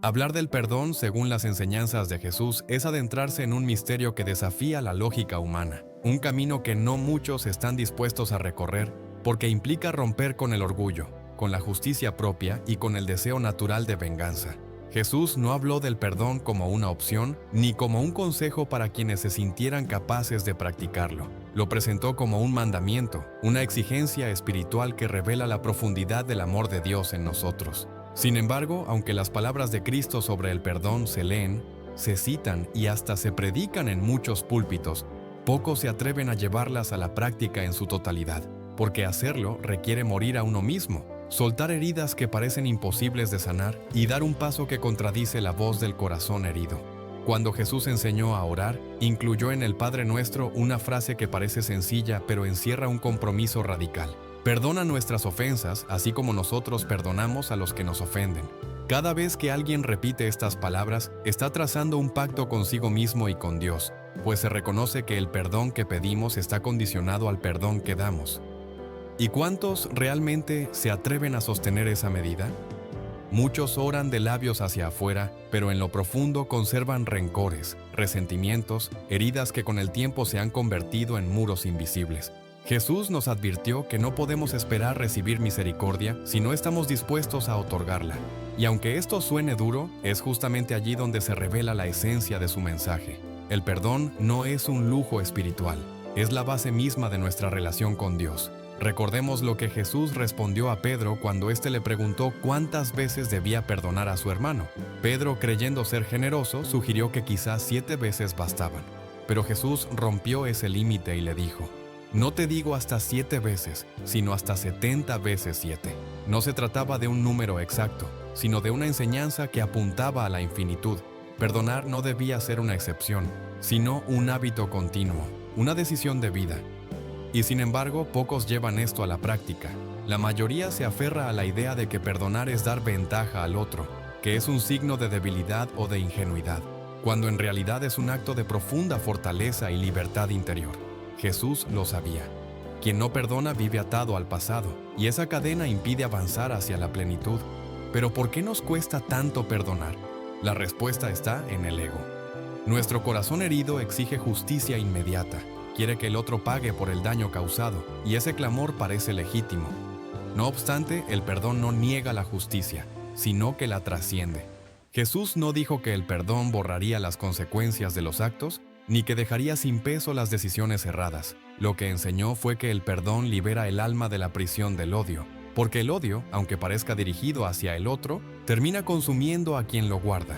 Hablar del perdón, según las enseñanzas de Jesús, es adentrarse en un misterio que desafía la lógica humana, un camino que no muchos están dispuestos a recorrer porque implica romper con el orgullo, con la justicia propia y con el deseo natural de venganza. Jesús no habló del perdón como una opción ni como un consejo para quienes se sintieran capaces de practicarlo. Lo presentó como un mandamiento, una exigencia espiritual que revela la profundidad del amor de Dios en nosotros. Sin embargo, aunque las palabras de Cristo sobre el perdón se leen, se citan y hasta se predican en muchos púlpitos, pocos se atreven a llevarlas a la práctica en su totalidad, porque hacerlo requiere morir a uno mismo, soltar heridas que parecen imposibles de sanar y dar un paso que contradice la voz del corazón herido. Cuando Jesús enseñó a orar, incluyó en el Padre Nuestro una frase que parece sencilla pero encierra un compromiso radical. Perdona nuestras ofensas, así como nosotros perdonamos a los que nos ofenden. Cada vez que alguien repite estas palabras, está trazando un pacto consigo mismo y con Dios, pues se reconoce que el perdón que pedimos está condicionado al perdón que damos. ¿Y cuántos realmente se atreven a sostener esa medida? Muchos oran de labios hacia afuera, pero en lo profundo conservan rencores, resentimientos, heridas que con el tiempo se han convertido en muros invisibles. Jesús nos advirtió que no podemos esperar recibir misericordia si no estamos dispuestos a otorgarla. Y aunque esto suene duro, es justamente allí donde se revela la esencia de su mensaje. El perdón no es un lujo espiritual, es la base misma de nuestra relación con Dios. Recordemos lo que Jesús respondió a Pedro cuando éste le preguntó cuántas veces debía perdonar a su hermano. Pedro, creyendo ser generoso, sugirió que quizás 7 veces bastaban. Pero Jesús rompió ese límite y le dijo: no te digo hasta 7 veces, sino hasta 70 veces 7. No se trataba de un número exacto, sino de una enseñanza que apuntaba a la infinitud. Perdonar no debía ser una excepción, sino un hábito continuo, una decisión de vida. Y sin embargo, pocos llevan esto a la práctica. La mayoría se aferra a la idea de que perdonar es dar ventaja al otro, que es un signo de debilidad o de ingenuidad, cuando en realidad es un acto de profunda fortaleza y libertad interior. Jesús lo sabía. Quien no perdona vive atado al pasado, y esa cadena impide avanzar hacia la plenitud. Pero ¿por qué nos cuesta tanto perdonar? La respuesta está en el ego. Nuestro corazón herido exige justicia inmediata, quiere que el otro pague por el daño causado, y ese clamor parece legítimo. No obstante, el perdón no niega la justicia, sino que la trasciende. Jesús no dijo que el perdón borraría las consecuencias de los actos, ni que dejaría sin peso las decisiones erradas. Lo que enseñó fue que el perdón libera el alma de la prisión del odio, porque el odio, aunque parezca dirigido hacia el otro, termina consumiendo a quien lo guarda.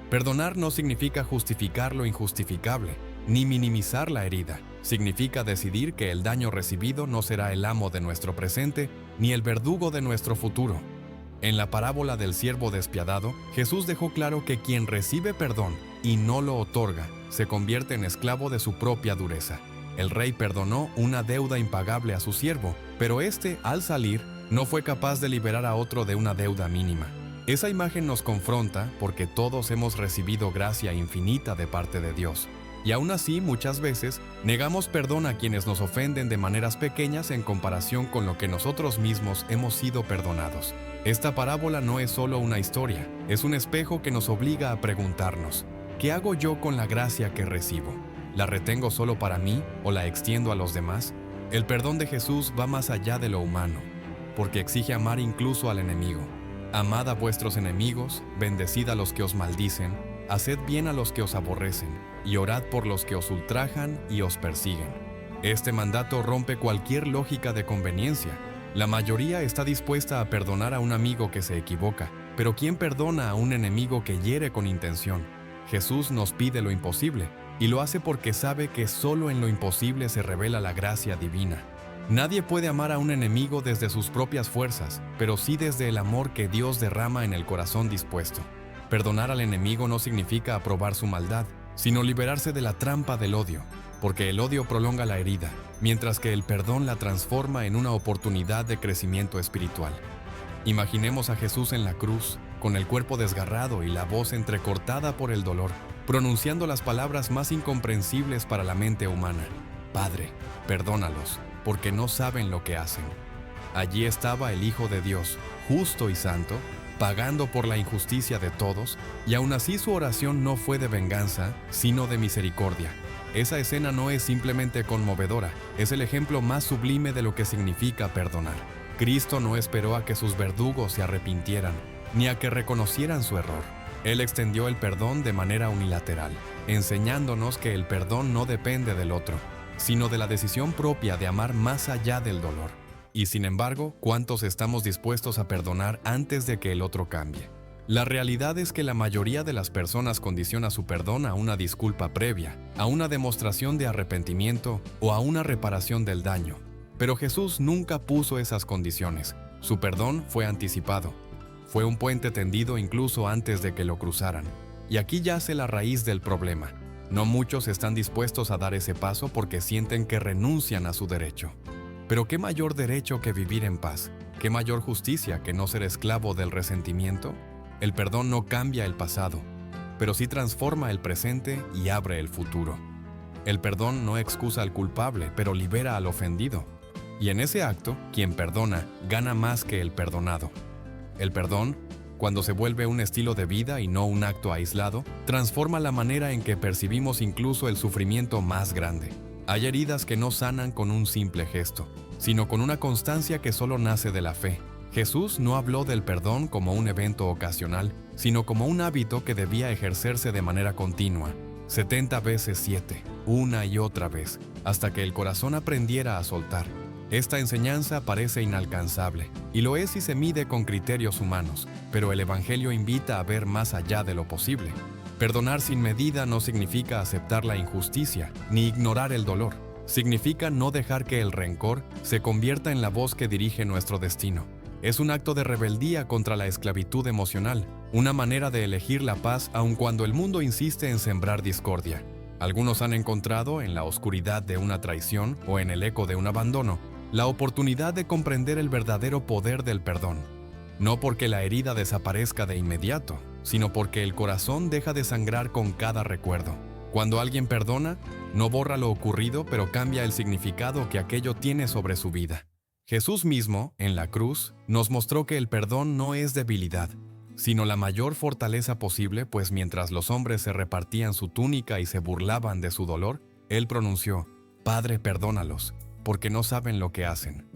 Perdonar no significa justificar lo injustificable, ni minimizar la herida. Significa decidir que el daño recibido no será el amo de nuestro presente, ni el verdugo de nuestro futuro. En la parábola del siervo despiadado, Jesús dejó claro que quien recibe perdón y no lo otorga, se convierte en esclavo de su propia dureza. El rey perdonó una deuda impagable a su siervo, pero éste, al salir, no fue capaz de liberar a otro de una deuda mínima. Esa imagen nos confronta porque todos hemos recibido gracia infinita de parte de Dios. Y aún así, muchas veces, negamos perdón a quienes nos ofenden de maneras pequeñas en comparación con lo que nosotros mismos hemos sido perdonados. Esta parábola no es solo una historia, es un espejo que nos obliga a preguntarnos: ¿qué hago yo con la gracia que recibo? ¿La retengo solo para mí o la extiendo a los demás? El perdón de Jesús va más allá de lo humano, porque exige amar incluso al enemigo. Amad a vuestros enemigos, bendecid a los que os maldicen, haced bien a los que os aborrecen, y orad por los que os ultrajan y os persiguen. Este mandato rompe cualquier lógica de conveniencia. La mayoría está dispuesta a perdonar a un amigo que se equivoca, pero ¿quién perdona a un enemigo que hiere con intención? Jesús nos pide lo imposible, y lo hace porque sabe que solo en lo imposible se revela la gracia divina. Nadie puede amar a un enemigo desde sus propias fuerzas, pero sí desde el amor que Dios derrama en el corazón dispuesto. Perdonar al enemigo no significa aprobar su maldad, sino liberarse de la trampa del odio, porque el odio prolonga la herida, mientras que el perdón la transforma en una oportunidad de crecimiento espiritual. Imaginemos a Jesús en la cruz, con el cuerpo desgarrado y la voz entrecortada por el dolor, pronunciando las palabras más incomprensibles para la mente humana: Padre, perdónalos, porque no saben lo que hacen. Allí estaba el Hijo de Dios, justo y santo, pagando por la injusticia de todos, y aún así su oración no fue de venganza, sino de misericordia. Esa escena no es simplemente conmovedora, es el ejemplo más sublime de lo que significa perdonar. Cristo no esperó a que sus verdugos se arrepintieran, ni a que reconocieran su error. Él extendió el perdón de manera unilateral, enseñándonos que el perdón no depende del otro, sino de la decisión propia de amar más allá del dolor. Y sin embargo, ¿cuántos estamos dispuestos a perdonar antes de que el otro cambie? La realidad es que la mayoría de las personas condiciona su perdón a una disculpa previa, a una demostración de arrepentimiento o a una reparación del daño. Pero Jesús nunca puso esas condiciones. Su perdón fue anticipado. Fue un puente tendido incluso antes de que lo cruzaran. Y aquí yace la raíz del problema. No muchos están dispuestos a dar ese paso porque sienten que renuncian a su derecho. Pero ¿qué mayor derecho que vivir en paz? ¿Qué mayor justicia que no ser esclavo del resentimiento? El perdón no cambia el pasado, pero sí transforma el presente y abre el futuro. El perdón no excusa al culpable, pero libera al ofendido. Y en ese acto, quien perdona gana más que el perdonado. El perdón, cuando se vuelve un estilo de vida y no un acto aislado, transforma la manera en que percibimos incluso el sufrimiento más grande. Hay heridas que no sanan con un simple gesto, sino con una constancia que solo nace de la fe. Jesús no habló del perdón como un evento ocasional, sino como un hábito que debía ejercerse de manera continua, 70 veces 7, una y otra vez, hasta que el corazón aprendiera a soltar. Esta enseñanza parece inalcanzable, y lo es si se mide con criterios humanos, pero el Evangelio invita a ver más allá de lo posible. Perdonar sin medida no significa aceptar la injusticia, ni ignorar el dolor. Significa no dejar que el rencor se convierta en la voz que dirige nuestro destino. Es un acto de rebeldía contra la esclavitud emocional, una manera de elegir la paz aun cuando el mundo insiste en sembrar discordia. Algunos han encontrado en la oscuridad de una traición o en el eco de un abandono la oportunidad de comprender el verdadero poder del perdón. No porque la herida desaparezca de inmediato, sino porque el corazón deja de sangrar con cada recuerdo. Cuando alguien perdona, no borra lo ocurrido, pero cambia el significado que aquello tiene sobre su vida. Jesús mismo, en la cruz, nos mostró que el perdón no es debilidad, sino la mayor fortaleza posible, pues mientras los hombres se repartían su túnica y se burlaban de su dolor, Él pronunció: «Padre, perdónalos, porque no saben lo que hacen».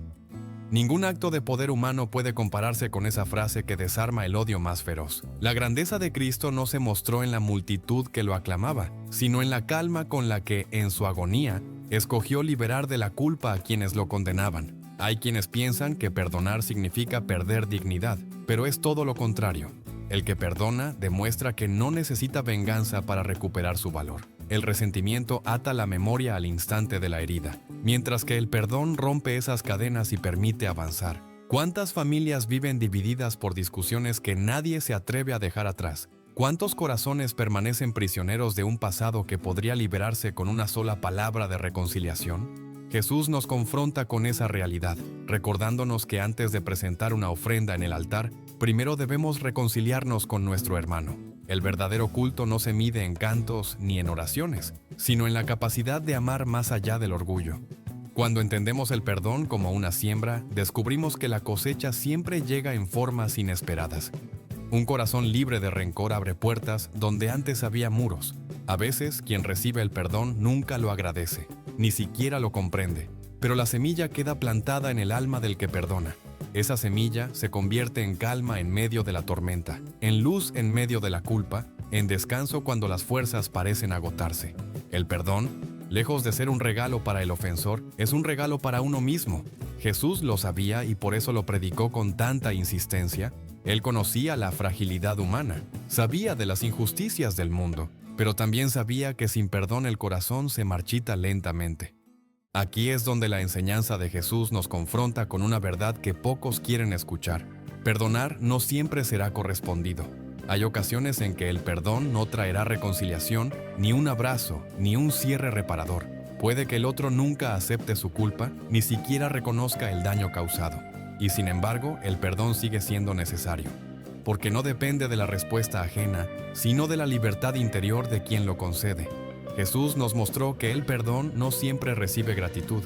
Ningún acto de poder humano puede compararse con esa frase que desarma el odio más feroz. La grandeza de Cristo no se mostró en la multitud que lo aclamaba, sino en la calma con la que, en su agonía, escogió liberar de la culpa a quienes lo condenaban. Hay quienes piensan que perdonar significa perder dignidad, pero es todo lo contrario. El que perdona demuestra que no necesita venganza para recuperar su valor. El resentimiento ata la memoria al instante de la herida, mientras que el perdón rompe esas cadenas y permite avanzar. ¿Cuántas familias viven divididas por discusiones que nadie se atreve a dejar atrás? ¿Cuántos corazones permanecen prisioneros de un pasado que podría liberarse con una sola palabra de reconciliación? Jesús nos confronta con esa realidad, recordándonos que antes de presentar una ofrenda en el altar, primero debemos reconciliarnos con nuestro hermano. El verdadero culto no se mide en cantos ni en oraciones, sino en la capacidad de amar más allá del orgullo. Cuando entendemos el perdón como una siembra, descubrimos que la cosecha siempre llega en formas inesperadas. Un corazón libre de rencor abre puertas donde antes había muros. A veces, quien recibe el perdón nunca lo agradece, ni siquiera lo comprende, pero la semilla queda plantada en el alma del que perdona. Esa semilla se convierte en calma en medio de la tormenta, en luz en medio de la culpa, en descanso cuando las fuerzas parecen agotarse. El perdón, lejos de ser un regalo para el ofensor, es un regalo para uno mismo. Jesús lo sabía y por eso lo predicó con tanta insistencia. Él conocía la fragilidad humana, sabía de las injusticias del mundo, pero también sabía que sin perdón el corazón se marchita lentamente. Aquí es donde la enseñanza de Jesús nos confronta con una verdad que pocos quieren escuchar. Perdonar no siempre será correspondido. Hay ocasiones en que el perdón no traerá reconciliación, ni un abrazo, ni un cierre reparador. Puede que el otro nunca acepte su culpa, ni siquiera reconozca el daño causado. Y sin embargo, el perdón sigue siendo necesario, porque no depende de la respuesta ajena, sino de la libertad interior de quien lo concede. Jesús nos mostró que el perdón no siempre recibe gratitud,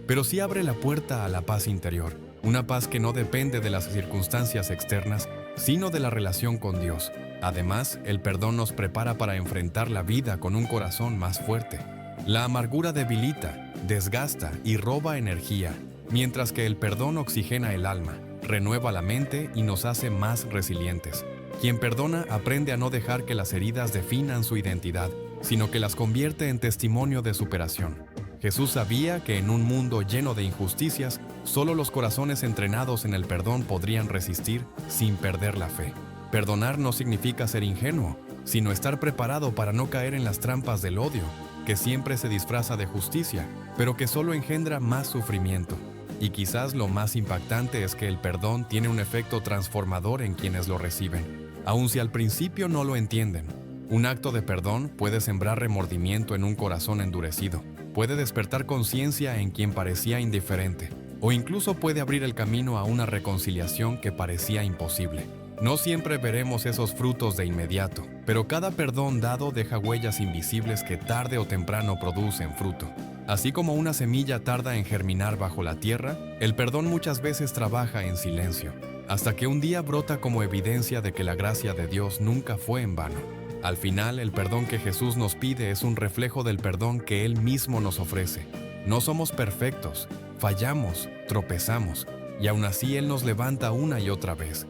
pero sí abre la puerta a la paz interior, una paz que no depende de las circunstancias externas, sino de la relación con Dios. Además, el perdón nos prepara para enfrentar la vida con un corazón más fuerte. La amargura debilita, desgasta y roba energía, mientras que el perdón oxigena el alma, renueva la mente y nos hace más resilientes. Quien perdona aprende a no dejar que las heridas definan su identidad, sino que las convierte en testimonio de superación. Jesús sabía que en un mundo lleno de injusticias, solo los corazones entrenados en el perdón podrían resistir sin perder la fe. Perdonar no significa ser ingenuo, sino estar preparado para no caer en las trampas del odio, que siempre se disfraza de justicia, pero que solo engendra más sufrimiento. Y quizás lo más impactante es que el perdón tiene un efecto transformador en quienes lo reciben, aun si al principio no lo entienden. Un acto de perdón puede sembrar remordimiento en un corazón endurecido, puede despertar conciencia en quien parecía indiferente, o incluso puede abrir el camino a una reconciliación que parecía imposible. No siempre veremos esos frutos de inmediato, pero cada perdón dado deja huellas invisibles que tarde o temprano producen fruto. Así como una semilla tarda en germinar bajo la tierra, el perdón muchas veces trabaja en silencio, hasta que un día brota como evidencia de que la gracia de Dios nunca fue en vano. Al final, el perdón que Jesús nos pide es un reflejo del perdón que Él mismo nos ofrece. No somos perfectos, fallamos, tropezamos, y aún así Él nos levanta una y otra vez.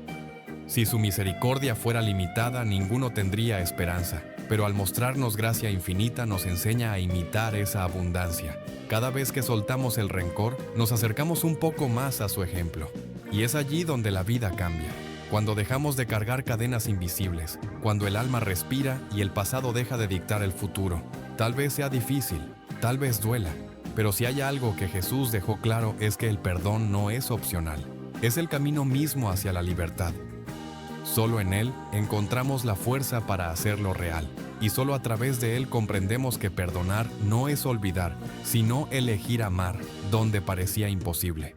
Si su misericordia fuera limitada, ninguno tendría esperanza, pero al mostrarnos gracia infinita nos enseña a imitar esa abundancia. Cada vez que soltamos el rencor, nos acercamos un poco más a su ejemplo. Y es allí donde la vida cambia. Cuando dejamos de cargar cadenas invisibles, cuando el alma respira y el pasado deja de dictar el futuro. Tal vez sea difícil, tal vez duela, pero si hay algo que Jesús dejó claro es que el perdón no es opcional. Es el camino mismo hacia la libertad. Solo en Él encontramos la fuerza para hacerlo real, y solo a través de Él comprendemos que perdonar no es olvidar, sino elegir amar donde parecía imposible.